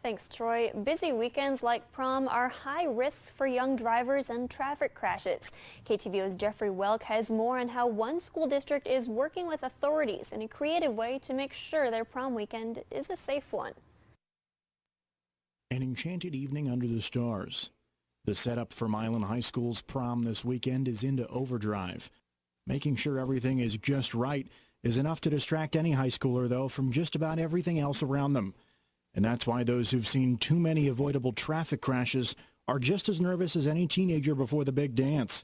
Thanks, Troy. Busy weekends like prom are high risks for young drivers and traffic crashes. KTVO's Jeffrey Welk has more on how one school district is working with authorities in a creative way to make sure their prom weekend is a safe one. An enchanted evening under the stars. The setup for Milan High School's prom this weekend is into overdrive. Making sure everything is just right is enough to distract any high schooler, though, from just about everything else around them. And that's why those who've seen too many avoidable traffic crashes are just as nervous as any teenager before the big dance,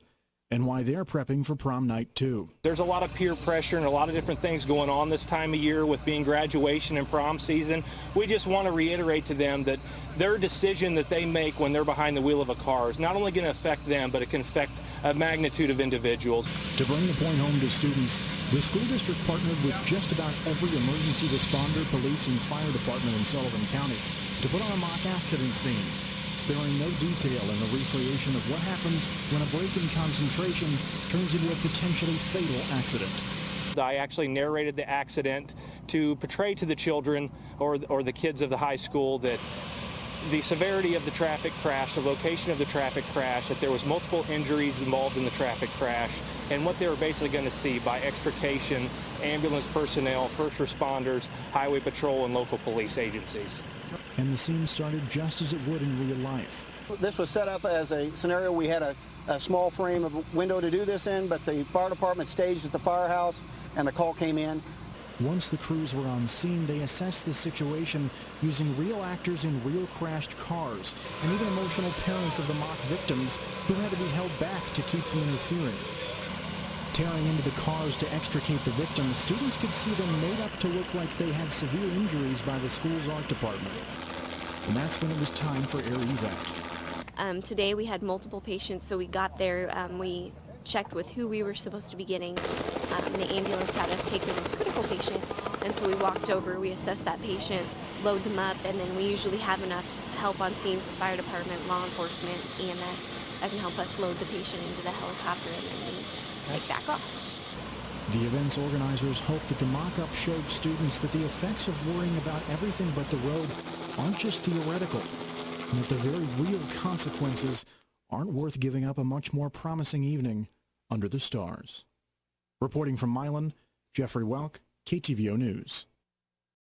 and why they're prepping for prom night too. There's a lot of peer pressure and a lot of different things going on this time of year with being graduation and prom season. We just want to reiterate to them that their decision that they make when they're behind the wheel of a car is not only going to affect them, but it can affect a magnitude of individuals. To bring the point home to students, the school district partnered with just about every emergency responder, police, and fire department in Sullivan County to put on a mock accident scene, sparing no detail in the recreation of what happens when a break in concentration turns into a potentially fatal accident. I actually narrated the accident to portray to the children or the kids of the high school that the severity of the traffic crash, the location of the traffic crash, that there was multiple injuries involved in the traffic crash, and what they were basically going to see by extrication, ambulance personnel, first responders, highway patrol, and local police agencies. And the scene started just as it would in real life. This was set up as a scenario. We had a small frame of window to do this in, but the fire department staged at the firehouse and the call came in. Once the crews were on scene, they assessed the situation using real actors in real crashed cars and even emotional parents of the mock victims who had to be held back to keep from interfering. Tearing into the cars to extricate the victims, students could see them made up to look like they had severe injuries by the school's art department. And that's when it was time for air evac. Today we had multiple patients, so we got there, we checked with who we were supposed to be getting. The ambulance had us take the most critical patient, and so we walked over, we assessed that patient, load them up, and then we usually have enough help on scene from fire department, law enforcement, EMS that can help us load the patient into the helicopter and then we take back off. The event's organizers hope that the mock-up showed students that the effects of worrying about everything but the road aren't just theoretical, and that the very real consequences aren't worth giving up a much more promising evening under the stars. Reporting from Milan, Jeffrey Welk, KTVO News.